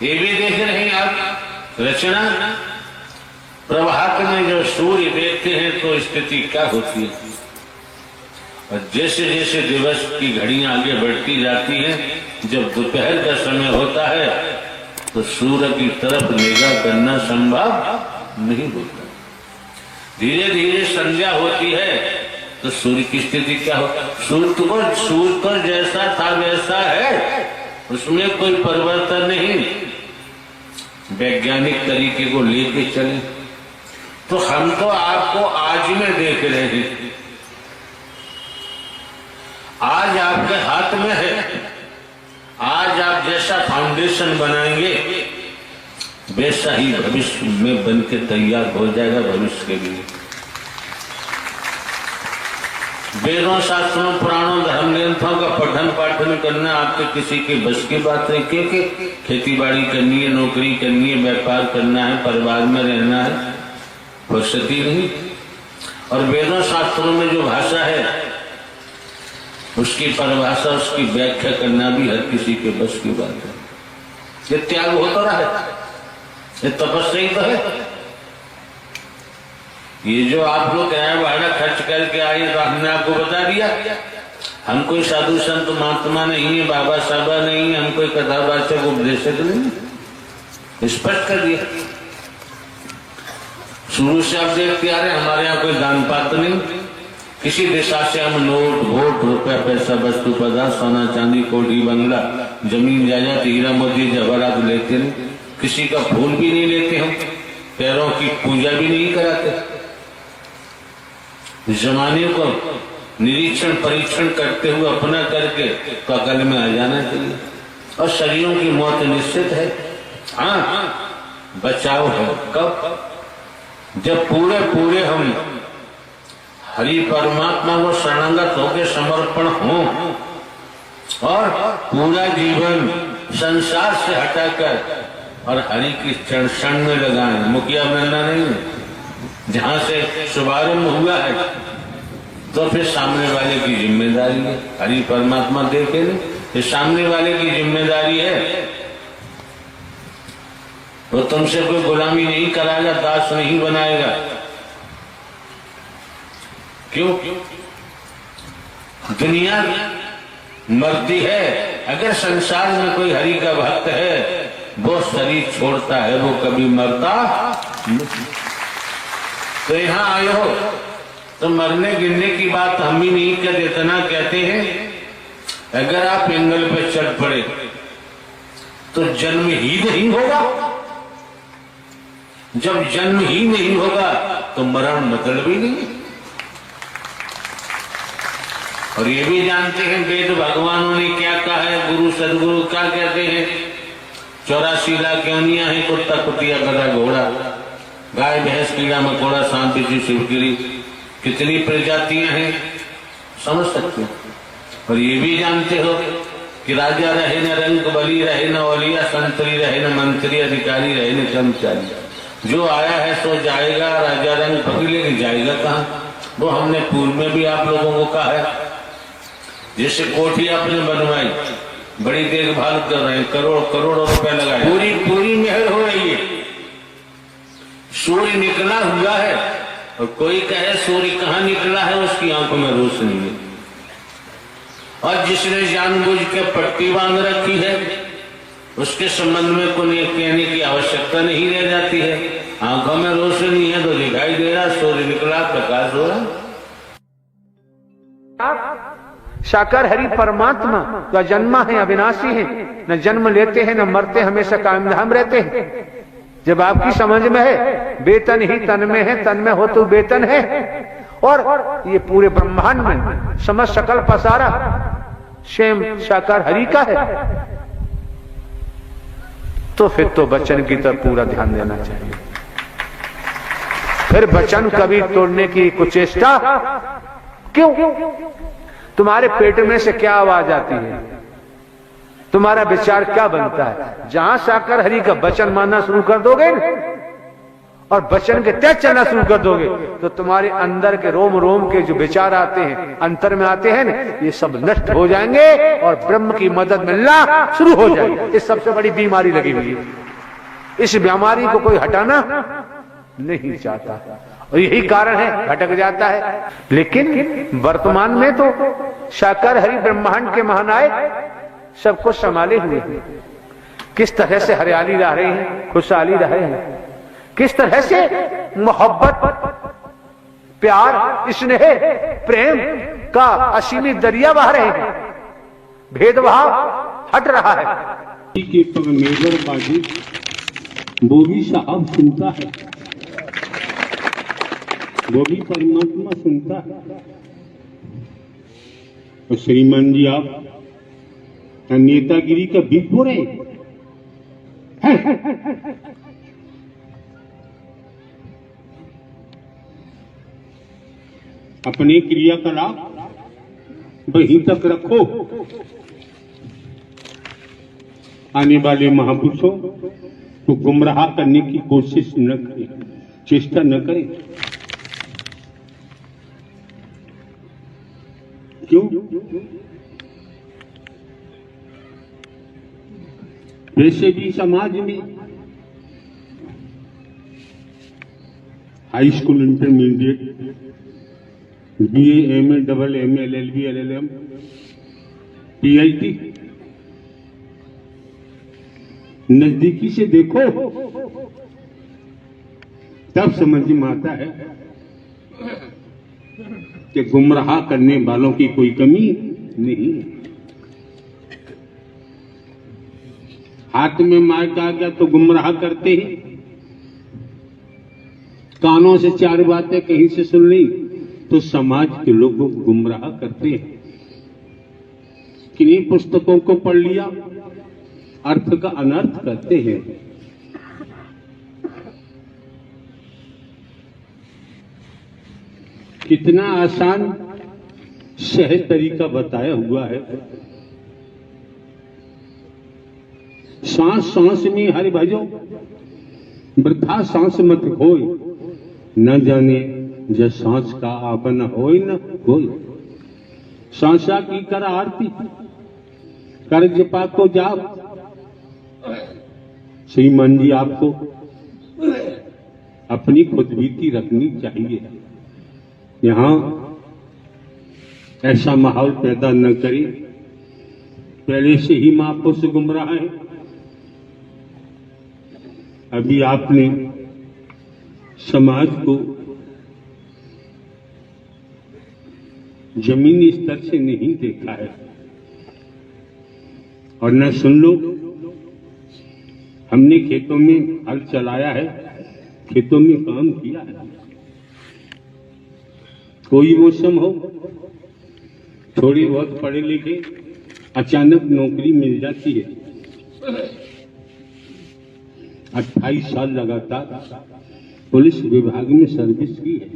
ये भी देख रहे हैं आप रचना प्रभात में जब सूर्य देखते हैं तो स्थिति क्या होती है। और जैसे जैसे दिवस की घड़ियां आगे बढ़ती जाती हैं, जब दोपहर का समय होता है तो सूर्य की तरफ निगाह करना संभव नहीं होता। धीरे धीरे संध्या होती है तो सूर्य की स्थिति क्या हो, सूर्य तो जैसा था वैसा है, उसमें कोई परिवर्तन नहीं। वैज्ञानिक तरीके को लेके चले तो हम तो आपको आज में देख रहे हैं, आज आपके हाथ में है। आज आप जैसा फाउंडेशन बनाएंगे वैसा ही भविष्य में बन के तैयार हो जाएगा भविष्य के लिए। वेदों शास्त्रों पुराणों धर्म ग्रंथों का पठन पाठन करना आपके किसी के बस की बात नहीं, क्योंकि खेती बाड़ी करनी है, नौकरी करनी है, व्यापार करना है, परिवार में रहना है, फुर्सती नहीं। और वेदों शास्त्रों में जो भाषा है उसकी परिभाषा, उसकी व्याख्या करना भी हर किसी के बस की बात है। ये त्याग होता रहा है, ये तपस्या ही तो है। ये जो आप लोग किराया भाड़ा खर्च करके आए तो हमने आपको बता दिया, हम कोई साधु संत महात्मा नहीं है, बाबा साहबा नहीं है, हम कोई कथावाचक उपदेशक नहीं, स्पष्ट कर दिया। शुरू से आप देखते आ रहे हमारे यहाँ कोई दान पात्र नहीं, किसी दिशा से हम नोट वोट रुपया पैसा वस्तु पदार्थ सोना चांदी कोठी बंगला जमीन जायदाद हीरा मोती जवाहरात लेते नहीं, किसी का फूल भी नहीं लेते, हम पैरों की पूजा भी नहीं कराते। जमाने को निरीक्षण परीक्षण करते हुए अपना करके तो अकल में आ जाना चाहिए। और शरीरों की मौत निश्चित है, हाँ बचाव है कब, जब पूरे पूरे हम हरि परमात्मा को शरणागत होकर समर्पण हो और पूरा जीवन संसार से हटाकर और हरि की चरण में लगाएं। मुखिया बनना नहीं, जहां से शुभारंभ हुआ है तो फिर सामने वाले की जिम्मेदारी है। हरि परमात्मा देखे नहीं, ये सामने वाले की जिम्मेदारी है। वो तुमसे कोई गुलामी नहीं कराएगा, दास नहीं बनाएगा। क्यों? दुनिया मरती है, अगर संसार में कोई हरि का भक्त है वो शरीर छोड़ता है, वो कभी मरता नहीं। तो यहाँ आए हो तो मरने गिरने की बात हम भी नहीं कहते, इतना कहते हैं अगर आप एंगल पे चढ़ पड़े तो जन्म ही नहीं होगा। जब जन्म ही नहीं होगा तो मरण मतलब ही नहीं। और ये भी जानते हैं वेद भगवानों ने क्या कहा है, गुरु सदगुरु क्या कहते हैं, 84 लाख योनियां हैं, कुत्ता कुतिया गधा घोड़ा गाय भैंस कीड़ा मकोड़ा सांप बिच्छू शिवगिरी, कितनी प्रजातियां हैं समझ सकते हो। और ये भी जानते हो कि राजा रहे न रंग बली रहे न औलिया संतरी रहे न मंत्री अधिकारी रहे न कर्मचारी, जो आया है सो जाएगा, राजा रंग पकड़ लेके जाएगा कहाँ। वो हमने पूर्व में भी आप लोगों को कहा है। जैसे कोठी आपने बनवाई, बड़ी देखभाल कर रहे हैं, करोड़ों रुपए लगाए, पूरी मेहर हो रही है, सूर्य निकला हुआ है। और कोई कहे सूर्य कहाँ निकला है, उसकी आंखों में रोशनी है। और जिसने जानबूझ के पट्टी बांध रखी है उसके संबंध में कोई कहने की आवश्यकता नहीं रह जाती है। आंखों में रोशनी है तो दिखाई दे रहा, सूर्य निकला, प्रकाश हो रहा। साकार हरि परमात्मा का जन्मा है, अविनाशी है, न जन्म लेते हैं न मरते, हमेशा कायम धाम रहते हैं। जब आपकी समझ में है वेतन ही तन में है, तन में हो तो वेतन है, और ये पूरे ब्रह्मांड में समझ सकल पसारा स्वयं साकार हरि का है, तो फिर तो वचन की तरफ पूरा ध्यान देना चाहिए। फिर वचन कभी तोड़ने की कुचेष्टा क्यों? तुम्हारे पेट में से क्या आवाज आती है, तुम्हारा विचार क्या बनता है? जहां साकार हरि का वचन मानना शुरू कर दोगे और वचन के तहत चलना शुरू कर दोगे तो तुम्हारे अंदर के रोम रोम के जो विचार आते हैं, अंतर में आते हैं ना, ये सब नष्ट हो जाएंगे और ब्रह्म की मदद मिलना शुरू हो जाएगी। इस सबसे बड़ी बीमारी लगी हुई है। इस बीमारी को कोई हटाना नहीं चाहता और यही कारण है भटक जाता है। लेकिन वर्तमान में तो साकार हरि ब्रह्मांड के महानायक सबको संभाले हुए हैं। किस तरह से हरियाली रह रही है, खुशहाली रह रहे हैं, किस तरह से मोहब्बत, प्यार, स्नेह, प्रेम का असीमित दरिया बह रहे हैं, भेदभाव हट रहा है। के पगमेवर बाजी वो भी साहब सुनता है, वो भी परमात्मा सुनता है। तो श्रीमान जी आप नेतागिरी का बीत हो रहे हैं। अपने क्रियाकलाप वहीं तक रखो। आने वाले महापुरुषों को गुमराह करने की कोशिश न करें, चेष्टा न करें। क्यों? वैसे भी समाज में high school, intermediate, BA, MA, double MA, LLB, LLM, PhD नजदीकी से देखो तब समझ में आता है कि गुमराह करने वालों की कोई कमी नहीं है। हाथ में माइक आ गया तो गुमराह करते हैं, कानों से चार बातें कहीं से सुन ली तो समाज के लोग गुमराह करते हैं। किन्हीं पुस्तकों को पढ़ लिया, अर्थ का अनर्थ करते हैं। कितना आसान सहज तरीका बताया हुआ है। सांस सांस में हरि भजो, वृथा सांस मत खोई, न जाने जब सांस का आपन होई न कोई। सांसा की कर आरती, कर जपा को जाप। श्रीमान जी आपको अपनी खुदबीती रखनी चाहिए। यहां ऐसा माहौल पैदा न करें, पहले से ही महापुरुष गुमराह है। अभी आपने समाज को जमीनी स्तर से नहीं देखा है और न सुन लो। हमने खेतों में हल चलाया है, खेतों में काम किया है। कोई मौसम हो, थोड़ी बहुत पढ़े लिखे, अचानक नौकरी मिल जाती है। 28 साल लगातार पुलिस विभाग में सर्विस की है।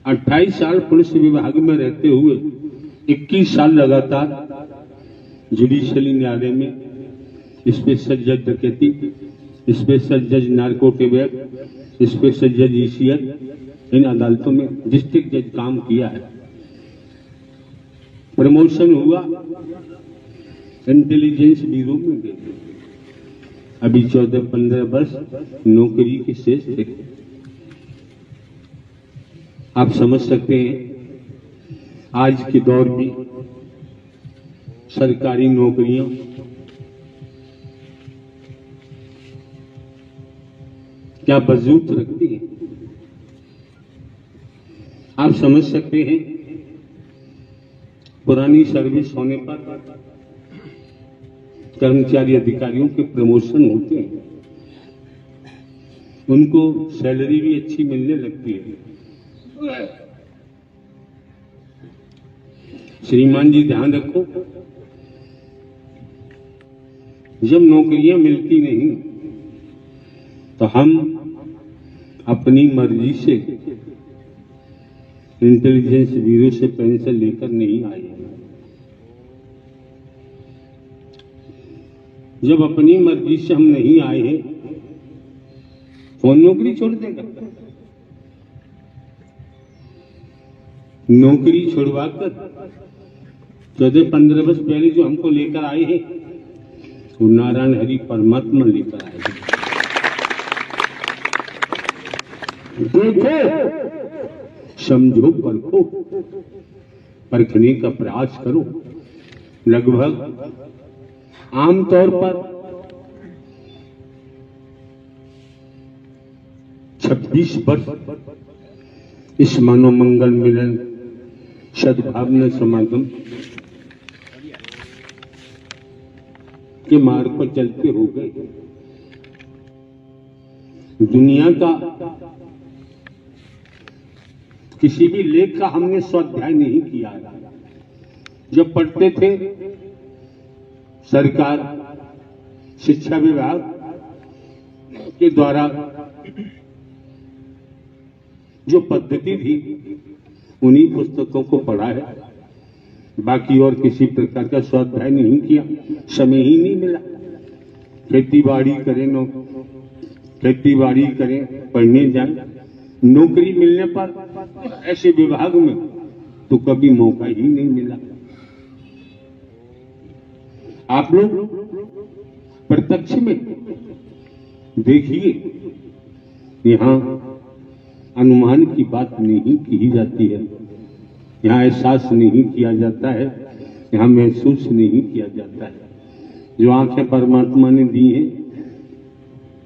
28 साल पुलिस विभाग में रहते हुए 21 साल लगातार जुडिशियल न्यायालय में स्पेशल जज डकैती, स्पेशल जज नार्कोटिक, स्पेशल जज ईसीएल, इन अदालतों में डिस्ट्रिक्ट जज काम किया है। प्रमोशन हुआ, इंटेलिजेंस ब्यूरो में गए। अभी 14-15 वर्ष नौकरी के शेष थे। आप समझ सकते हैं आज के दौर में सरकारी नौकरियां क्या वजूद रखती हैं। आप समझ सकते हैं पुरानी सर्विस होने पर कर्मचारी अधिकारियों के प्रमोशन होते हैं, उनको सैलरी भी अच्छी मिलने लगती है। श्रीमान जी ध्यान रखो, जब नौकरियां मिलती नहीं तो हम अपनी मर्जी से इंटेलिजेंस ब्यूरो से पेंशन लेकर नहीं आए। जब अपनी मर्जी से हम नहीं आए हैं कौन नौकरी छोड़ देगा? नौकरी छुड़वाकर 14-15 वर्ष पहले जो हमको लेकर आए हैं वो नारायण हरि परमात्मा लेकर आए हैं। देखो, समझो, परखो, परखने का प्रयास करो। लगभग आमतौर पर 26 वर्ष इस मानव मंगल मिलन सद्भावना समागम के मार्ग पर चलते हो गए। दुनिया का किसी भी लेख का हमने स्वाध्याय नहीं किया। जब पढ़ते थे सरकार शिक्षा विभाग के द्वारा जो पद्धति थी उन्हीं पुस्तकों को पढ़ा है, बाकी और किसी प्रकार का स्वाध्याय नहीं किया। समय ही नहीं मिला। खेती बाड़ी करें, पढ़ने जाएं, नौकरी मिलने पर ऐसे विभाग में तो कभी मौका ही नहीं मिला। आप लोग प्रत्यक्ष में देखिए, यहाँ अनुमान की बात नहीं की जाती है, यहाँ एहसास नहीं किया जाता है, यहाँ महसूस नहीं किया जाता है। जो आंखें परमात्मा ने दी हैं,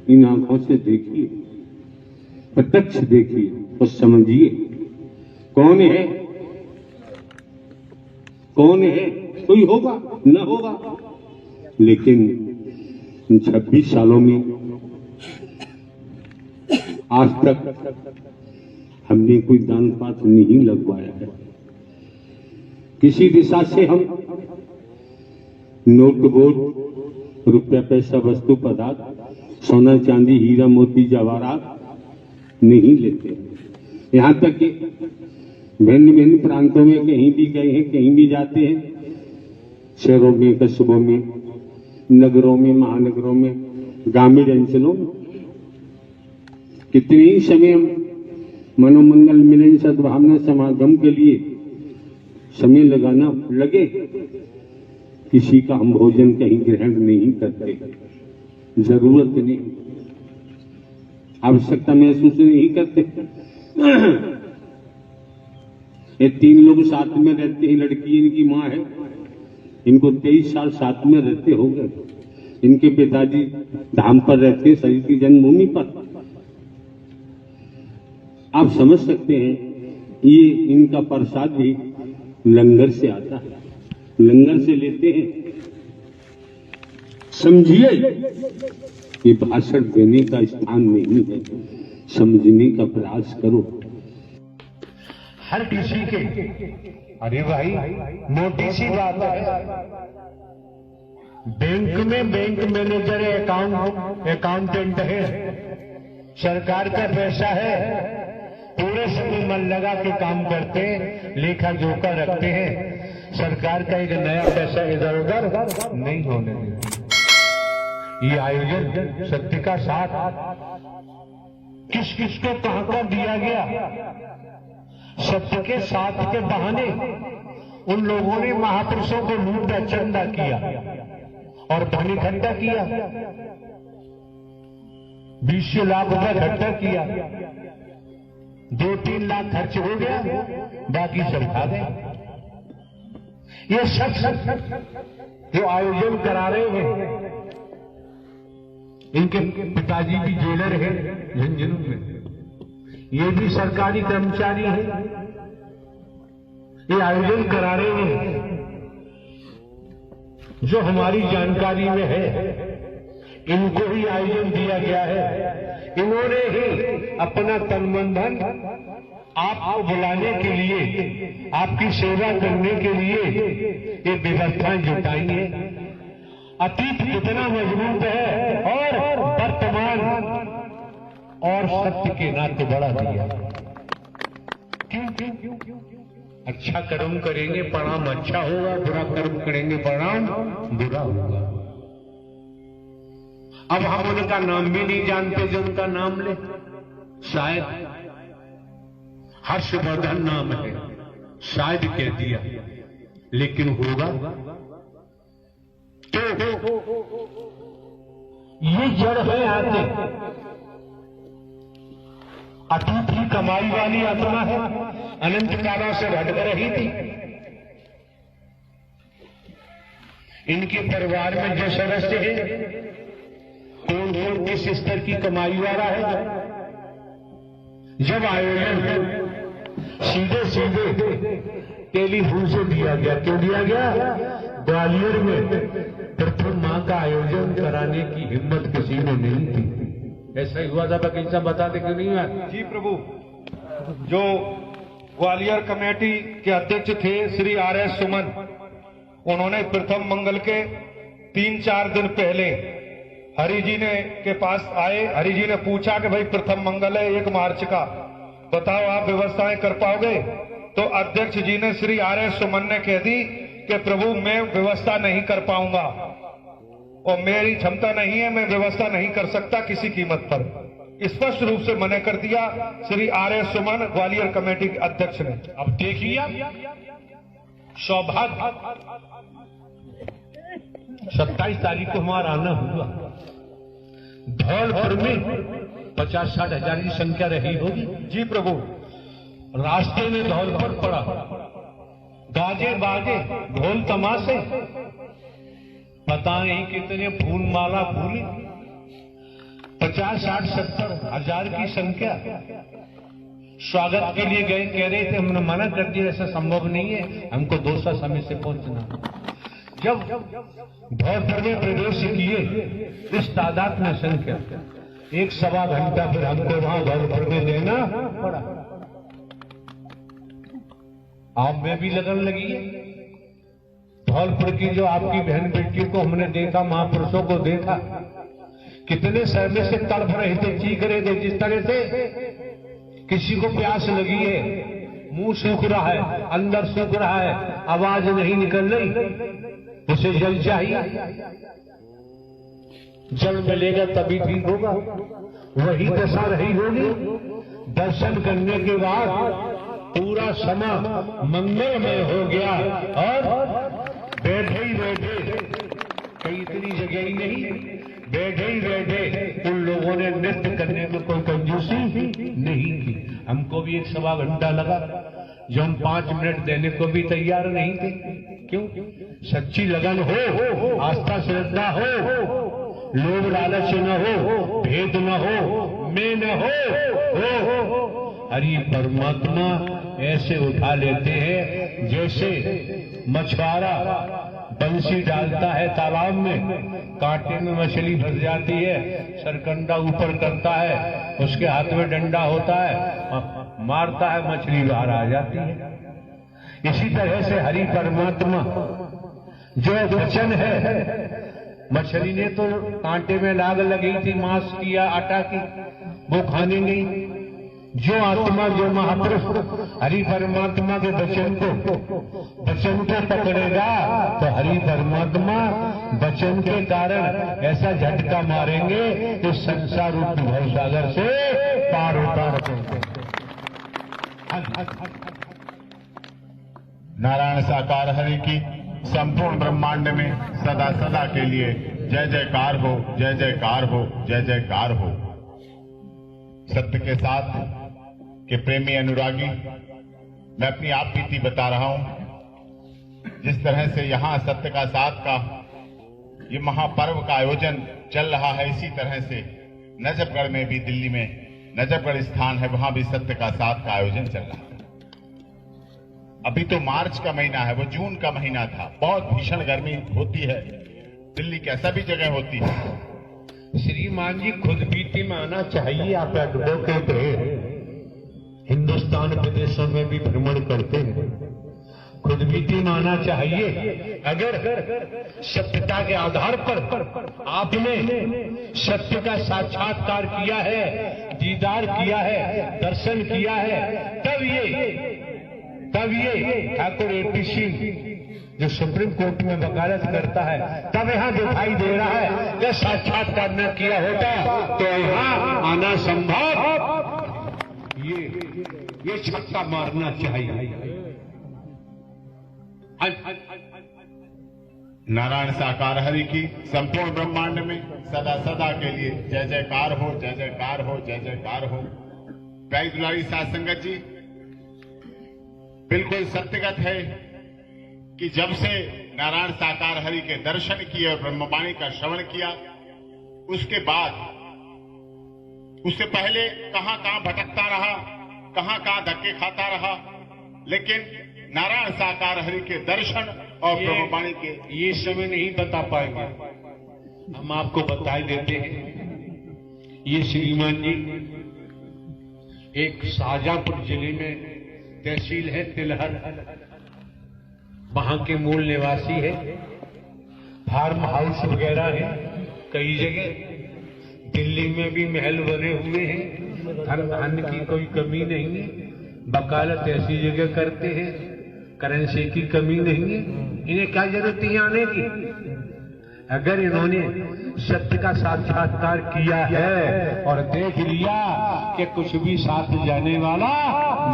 इन आंखों से देखिए, प्रत्यक्ष देखिए और समझिए कौन है, कौन है। कोई होगा न होगा, लेकिन इन 26 सालों में आज तक हमने कोई दान पात्र नहीं लगवाया है। किसी दिशा से हम नोट वोट, रुपया पैसा, वस्तु पदार्थ, सोना चांदी, हीरा मोती, जवाहरात नहीं लेते। यहाँ तक कि भिन्न भिन्न प्रांतों में कहीं भी गए हैं, कहीं भी जाते हैं, शहरों में, कस्बों में, नगरों में, महानगरों में, ग्रामीण अंचलों में, कितने ही समय मनोमंगल मिलन सद्भावना समागम के लिए समय लगाना लगे, किसी का हम भोजन कहीं ग्रहण नहीं करते। जरूरत नहीं, आवश्यकता महसूस नहीं करते। ये 3 लोग साथ में रहते हैं, लड़की इनकी माँ है, इनको 23 साल साथ में रहते हो गए। इनके पिताजी धाम पर रहते हैं, शरीर की जन्मभूमि पर। आप समझ सकते हैं, ये इनका प्रसाद भी लंगर से आता है, लंगर से लेते हैं। समझिए, ये भाषण देने का स्थान नहीं है, समझने का प्रयास करो। हर किसी के, अरे भाई मोटी सी बात है, बैंक में बैंक मैनेजर है, अकाउंटेंट है, सरकार का पैसा है, पूरे समय मन लगा के काम करते हैं, लेखा जोखा रखते हैं, सरकार का एक नया पैसा इधर उधर नहीं होने देते। ये आयोजन सत्य का साथ किस किस को कहां का दिया गया, सत्य के साथ के बहाने उन लोगों ने महापुरुषों को लूटा चंदा किया और धन इकट्ठा किया, 20 लाख रुपया इकट्ठा किया, 2-3 लाख खर्च हो गया, बाकी सब खा गए। ये सब जो आयोजन करा रहे हैं, इनके पिताजी भी जेलर हैं झुंझुनू में, ये भी सरकारी कर्मचारी हैं, ये आयोजन करा रहे हैं। जो हमारी जानकारी में है, इनको ही आयोजन दिया गया है, इन्होंने ही अपना तन मन धन आपको बुलाने के लिए, आपकी सेवा करने के लिए ये व्यवस्थाएं जुटाई है। अतीत कितना मजबूत है और वर्तमान और सत्य के नाते बड़ा दिया। क्यों? अच्छा कर्म करेंगे परिणाम अच्छा होगा, बुरा कर्म करेंगे परिणाम बुरा होगा। अब हम उनका नाम भी नहीं जानते जो उनका नाम ले। शायद हर्षवर्धन नाम है, शायद कह दिया, लेकिन होगा तो ये जड़ है आते। अतीत की कमाई वाली आत्मा है, अनंत कालों से भटक रही थी। इनके परिवार में जो सदस्य है, कौन कौन किस स्तर की कमाई वाला है। जब आयोजन सीधे सीधे टेलीफोन से दिया गया, क्यों दिया गया? ग्वालियर में प्रथम मां का आयोजन कराने की हिम्मत किसी में नहीं थी। ऐसा ही हुआ था, बकील साहब बताते क्यों नहीं हुआ? जी प्रभु, जो ग्वालियर कमेटी के अध्यक्ष थे श्री RS सुमन, उन्होंने प्रथम मंगल के 3-4 दिन पहले हरि जी ने के पास आए। हरि जी ने पूछा कि भाई प्रथम मंगल है 1 मार्च का, बताओ आप व्यवस्थाएं कर पाओगे? तो अध्यक्ष जी ने श्री RS सुमन ने कह दी कि प्रभु मैं व्यवस्था नहीं कर पाऊंगा और मेरी क्षमता नहीं है, मैं व्यवस्था नहीं कर सकता किसी कीमत पर। स्पष्ट रूप से मना कर दिया श्री RS सुमन ग्वालियर कमेटी के अध्यक्ष ने। अब देखिए सौभाग्य 27 तारीख को हमारा आना हुआ। धौलपुर में 50-60 हजार की संख्या रही होगी। जी प्रभु, रास्ते में धौलपुर पड़ा, गाजे बाजे ढोल तमाशे, पता नहीं कितने फूल माला फूली, 50-60-70 हजार की संख्या। स्वागत के लिए गए, कह रहे थे हमने मना कर दिया, ऐसा संभव नहीं है, हमको दूसरा समय से पहुंचना। जब धौलपुर में प्रवेश किए इस तादाद में संख्या, 1-1.25 घंटा फिर हमको वहां धौलपुर में देना पड़ा। आप में भी लगन लगी है। धौलपुर की जो आपकी बहन बेटियों को हमने देखा, महापुरुषों को देखा, कितने समय से तड़प रहे थे, चीख रहे थे। जिस तरह से किसी को प्यास लगी है, मुंह सूख रहा है, अंदर सूख रहा है, आवाज नहीं निकल रही, उसे जल चाहिए। जल मिलेगा तभी ठीक होगा। वही दशा रही होगी। दर्शन करने के बाद पूरा समय मंगलमय हो गया और बैठे ही बैठे, कहीं इतनी जगह ही नहीं, बैठे ही बैठे उन लोगों ने नृत्य करने में कोई कंजूसी नहीं की। हमको भी 1-1.25 घंटा लगा, जो हम 5 मिनट देने को भी तैयार नहीं थे। क्यों? सच्ची लगन हो, आस्था श्रद्धा हो, लोभ लालच न हो, भेद न हो, मैं न हो। हरि परमात्मा ऐसे उठा लेते हैं जैसे मछुआरा बंसी डालता है तालाब में, कांटे में मछली फंस जाती है, सरकंडा ऊपर करता है, उसके हाथ में डंडा होता है, मारता है, मछली बाहर आ जाती है। इसी तरह से हरि परमात्मा जो वचन है, मछली ने तो कांटे में लाग लगी थी, मांस किया, आटा की, वो खाने नहीं। जो आत्मा, जो महापुरुष हरि परमात्मा के वचन को पकड़ेगा तो हरि परमात्मा वचन के कारण ऐसा झटका मारेंगे कि संसार रूप भवसागर से पार उतार देंगे। नारायण साकार हरि की संपूर्ण ब्रह्मांड में सदा सदा के लिए जय जयकार हो, जय जयकार हो, जय जयकार हो। सत्य के साथ के प्रेमी अनुरागी, मैं अपनी आप बीती बता रहा हूं। जिस तरह से यहां सत्य का साथ का ये महापर्व का आयोजन चल रहा है, इसी तरह से नजफगढ़ में भी, दिल्ली में नजफगढ़ स्थान है, वहां भी सत्य का साथ का आयोजन चल रहा है। अभी तो मार्च का महीना है, वो जून का महीना था। बहुत भीषण गर्मी होती है दिल्ली के सभी जगह होती है। श्रीमान जी, खुद बीती में आना चाहिए। आप एडवोकेट हैं, हिंदुस्तान विदेशों में भी भ्रमण करते हैं, खुद बीती में आना चाहिए। अगर सत्यता के आधार पर आपने सत्य का साक्षात्कार किया है, दीदार किया है, दर्शन किया है, तब ये ठाकुर AP सिंह जो सुप्रीम कोर्ट में वकालत करता है, तब यहाँ दिखाई दे रहा है कि साक्षात्कार न किया होता तो यहाँ आना संभव। ये छक्का मारना चाहिए। नारायण साकार हरि की संपूर्ण ब्रह्मांड में सदा सदा के लिए जय जयकार हो, जय जयकार हो, जय जयकार हो। प्यारी दुलारी साध संगत जी, बिल्कुल सत्यगत है कि जब से नारायण साकार हरि के दर्शन किए और ब्रह्मवाणी का श्रवण किया, उसके बाद उससे पहले कहां कहां भटकता रहा, कहां कहां धक्के खाता रहा, लेकिन नारायण साकार हरि के दर्शन और ब्रह्मवाणी के ये समय नहीं बता पाएंगे, हम आपको बता देते हैं। ये श्रीमान जी एक शाहजहांपुर जिले में तहसील है तिलहर, वहां के मूल निवासी है। फार्म हाउस वगैरह है कई जगह, दिल्ली में भी महल बने हुए हैं, धन की कोई कमी नहीं है, वकालत ऐसी जगह करते हैं, करेंसी की कमी नहीं है। इन्हें क्या जरूरत है आने की? अगर इन्होंने सत्य का साक्षात्कार किया है और देख लिया कि कुछ भी साथ जाने वाला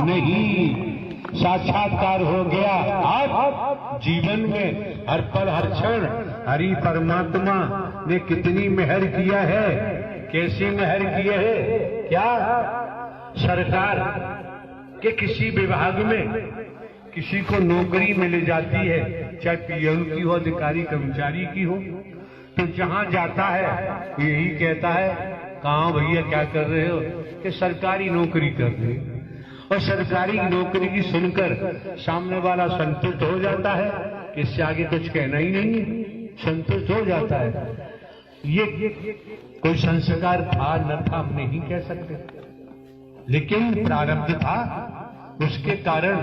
नहीं, साक्षात्कार हो गया, अब जीवन में हर पल हर क्षण हरि परमात्मा ने कितनी मेहर किया है, कैसी मेहर किया है। क्या सरकार के किसी विभाग में किसी को नौकरी मिल जाती है, चाहे पीएम की हो, अधिकारी कर्मचारी की हो, तो जहां जाता है यही कहता है, कहाँ भैया क्या कर रहे हो? कि सरकारी नौकरी कर रहे हो। और सरकारी नौकरी की सुनकर सामने वाला संतुष्ट हो जाता है, इससे आगे कुछ कहना ही नहीं है, संतुष्ट हो जाता है। ये कोई संस्कार था न था हम नहीं कह सकते, लेकिन प्रारब्ध था, उसके कारण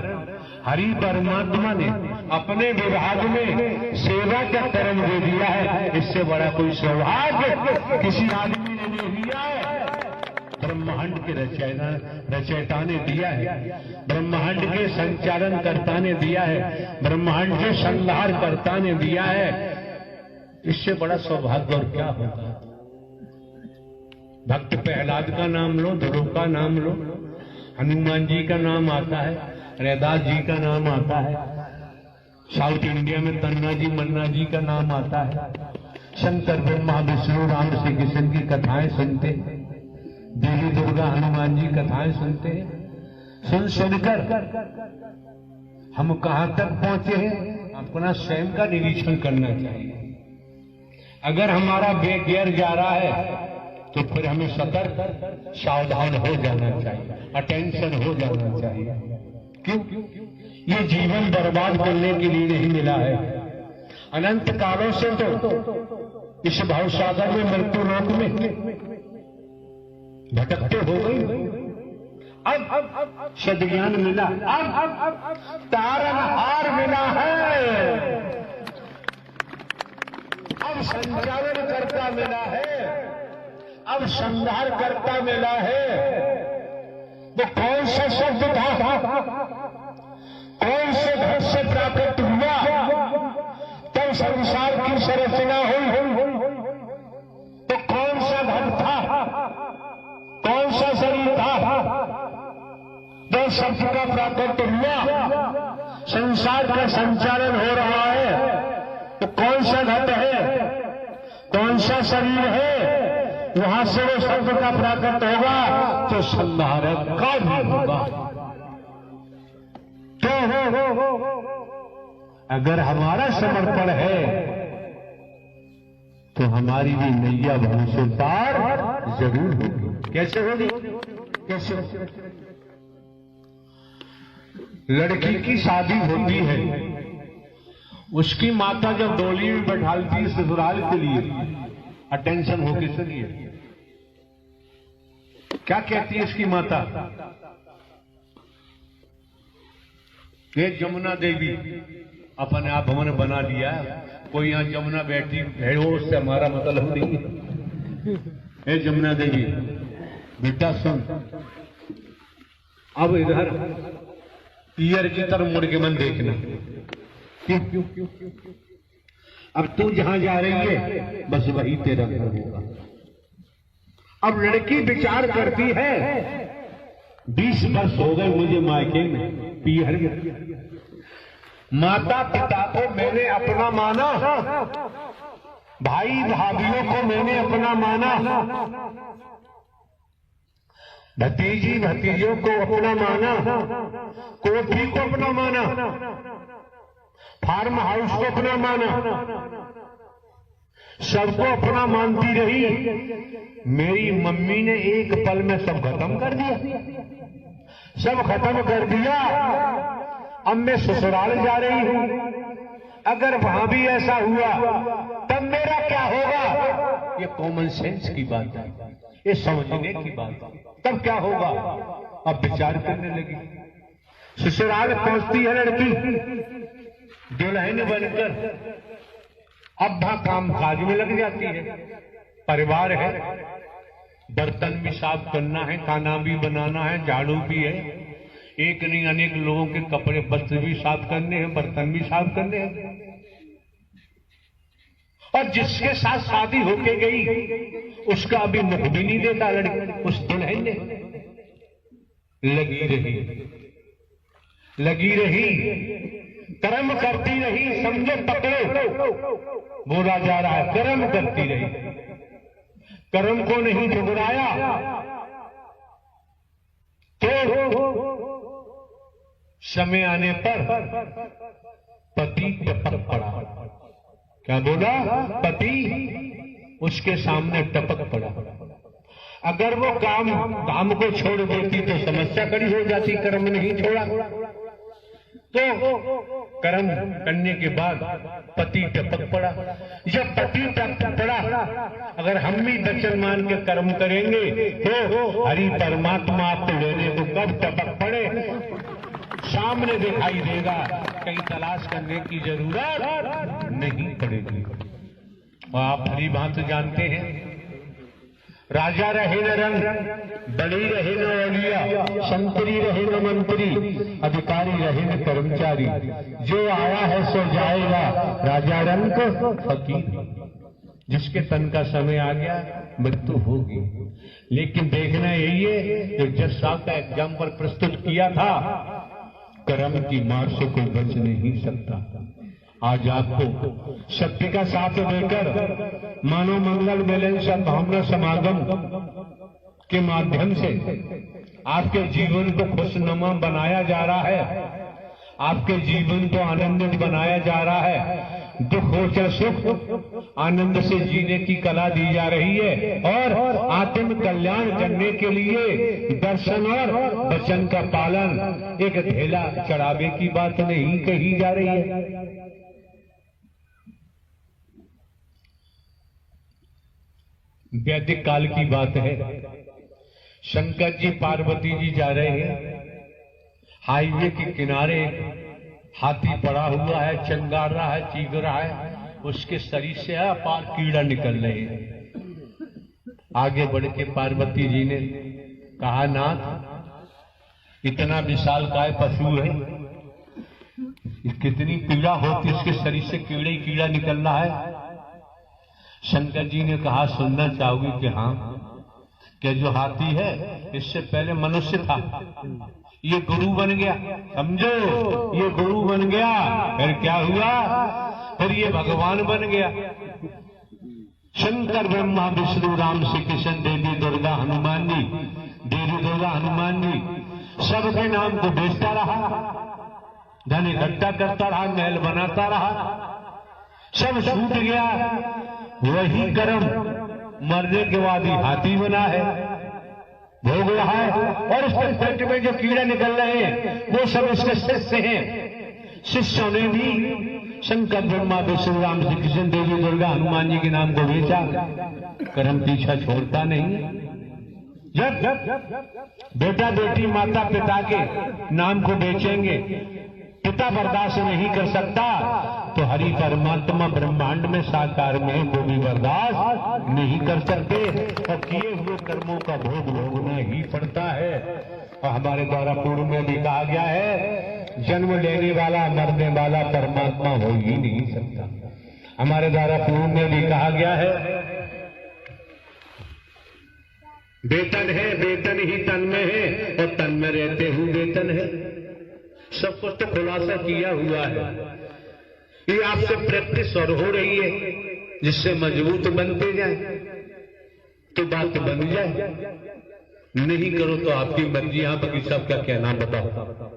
हरि परमात्मा ने अपने विभाग में सेवा का कर्म दे दिया है। इससे बड़ा कोई सौभाग्य किसी आदमी ने नहीं दिया है। ब्रह्मांड के रचयिता ने दिया है, ब्रह्मांड के संचालन कर्ता ने दिया है, ब्रह्मांड के संहार कर्ता ने दिया है। इससे बड़ा सौभाग्य और क्या होगा? भक्त प्रहलाद का नाम लो, ध्रुव का नाम लो, हनुमान जी का नाम आता है, रैदास जी का नाम आता है, साउथ इंडिया में तन्ना जी मन्ना जी का नाम आता है, शंकर ब्रह्मा विष्णु राम श्री कृष्ण की कथाएं सुनते हैं, देवी दुर्गा हनुमान जी कथाएं सुनते हैं। सुनकर हम कहां तक पहुंचे हैं, अपना स्वयं का निरीक्षण करना चाहिए। अगर हमारा बेगियर जा रहा है तो फिर हमें सतर्क सावधान हो जाना चाहिए, अटेंशन हो जाना चाहिए। क्यों? ये जीवन बर्बाद करने के लिए नहीं मिला है। अनंत कालों से तो इस भवसागर में मृत्यु लोक में भटकते हो गई। अब सद्ज्ञान मिला, अब तारनहार मिला है, अब संचालन करता मिला है, अब संहार करता मिला है। वो कौन सा शब्द था, कौन से धन से प्राप्त हुआ, तब संसार की संरचना हुई, तो कौन सा धन था, कौन सा शरीर था, जो शब्द का प्राप्त हुआ, संसार का संचालन हो रहा है, तो कौन सा धन है, कौन सा शरीर है, वहां से वो शब्द का प्राकट होगा तो संहारक का भी होगा। तो अगर हमारा समर्पण है तो हमारी भी नैया भविष्य पार जरूर होगी। कैसे होगी? कैसे? लड़की की शादी होती है, उसकी माता जब डोली में बैठालती है ससुराल के लिए, अटेंशन होके सुनिए, क्या कहती है उसकी माता? ये जमुना देवी अपने आप हमने बना लिया, कोई यहां जमुना बैठी है हो, उससे हमारा मतलब नहीं है। हे जमुना देवी बेटा सुन, अब इधर ईयर की तरफ मुड़ के मन देखना, क्यों? अब तू जहां जा रही है बस वही तेरा घर होगा। अब लड़की विचार करती है 20 वर्ष हो गए मुझे मायके में पीहर में, माता पिता को मैंने अपना माना, भाई भाभीियों को मैंने अपना माना, भतीजी भतीजों को अपना माना, कोठी को अपना माना, फार्म हाउस को अपना माना, सबको अपना मानती रही। मेरी मम्मी ने एक पल में सब खत्म कर दिया, सब खत्म कर दिया। अब मैं ससुराल जा रही हूं, अगर वहां भी ऐसा हुआ तब मेरा क्या होगा? ये कॉमन सेंस की बात है, ये समझने की बात है। तब क्या होगा? अब विचार करने लगी। ससुराल पहुंचती है लड़की दुल्हन बनकर, अब वहां काम काज में लग जाती है। परिवार है, बर्तन भी साफ करना है, खाना भी बनाना है, झाड़ू भी है, एक नहीं अनेक लोगों के कपड़े वस्त्र भी साफ करने हैं, बर्तन भी साफ करने हैं। और जिसके साथ शादी होके गई उसका अभी मुख भी नहीं देखा लड़की, उस दुल्हन ने। लगी रही कर्म करती रही, समझो पकड़े बोला जा रहा है, कर्म करती रही, कर्म को नहीं ठुकराया तो समय आने पर पति टपक पड़ा। क्या बोला? पति उसके सामने टपक पड़ा। अगर वो काम को छोड़ देती तो समस्या खड़ी हो जाती, कर्म नहीं छोड़ा तो कर्म करने के बाद पति टपक पड़ा। जब पति टपक पड़ा, अगर हम भी वचन मान के कर्म करेंगे तो हरि परमात्मा आपको लेने को कब टपक पड़े सामने दिखाई देगा, कहीं तलाश करने की जरूरत नहीं पड़ेगी। और आप हरी बात जानते हैं, राजा रहे न रंग, बड़ी रहे न औलिया, संतरी रहे न मंत्री, अधिकारी रहे न कर्मचारी, जो आया है सो जाएगा, राजा रंग फकीर। जिसके तन का समय आ गया मृत्यु होगी। लेकिन देखना यही है, जो जज साहब का एग्जाम पर प्रस्तुत किया था, कर्म की मार से कोई बच नहीं सकता। आज आपको शक्ति का साथ देकर मानव मंगल मिलन सद्भावना समागम के माध्यम से आपके जीवन को खुशनुमा बनाया जा रहा है, आपके जीवन को आनंदित बनाया जा रहा है। दुख हो चाहे सुख, आनंद से जीने की कला दी जा रही है। और आत्म कल्याण करने के लिए दर्शन और वचन का पालन, एक ढेला चढ़ावे की बात नहीं कही जा रही है। वैदिक काल की बात है, शंकर जी पार्वती जी जा रहे हैं, हाईवे के किनारे हाथी पड़ा हुआ है, चंगार रहा है, चीख रहा है, उसके शरीर से अपार कीड़ा निकल रहे हैं। आगे बढ़ के पार्वती जी ने कहा, नाथ इतना विशाल काय पशु है, कितनी पीड़ा होती, इसके शरीर से कीड़ा ही कीड़ा निकल रहा है। शंकर जी ने कहा, सुनना चाहोगे कि हाँ, कि जो हाथी है इससे पहले मनुष्य था, ये गुरु बन गया, समझो, ये गुरु बन गया, फिर क्या हुआ, फिर ये भगवान बन गया। शंकर ब्रह्मा विष्णु राम श्री कृष्ण देवी दुर्गा हनुमान जी, देवी दुर्गा हनुमान जी सबके नाम को बेचता रहा, धन इकट्ठा करता रहा, महल बनाता रहा, सब छूट गया। वही कर्म मरने के बाद ही हाथी बना है, भोग रहा है, और इसके पेट में जो कीड़े निकल रहे हैं वो सब इसके शिष्य हैं। शिष्यों ने भी शंकर ब्रह्मा विष्णु राम श्री कृष्ण देवी दुर्गा हनुमान जी के नाम को बेचा। कर्म पीछा छोड़ता नहीं। जब बेटा बेटी माता पिता के नाम को बेचेंगे, पिता बर्दाश्त नहीं कर सकता, तो हरि परमात्मा ब्रह्मांड में साकार में वो भी बर्दाश्त नहीं कर सकते, और किए हुए कर्मों का भोग भोगना ही पड़ता है। और हमारे द्वारा पूर्व में भी कहा गया है, जन्म लेने वाला मरने वाला परमात्मा हो ही नहीं सकता। हमारे द्वारा पूर्व में भी कहा गया है, वेतन है, वेतन ही तन में है और तन में रहते हुए वेतन है। सब कुछ तो खुलासा किया हुआ है। ये आपसे प्रैक्टिस और हो रही है, जिससे मजबूत बनते जाए तो बात बन जाए। नहीं करो तो आपकी मर्जी। यहां पर सबका क्या नाम बताओ।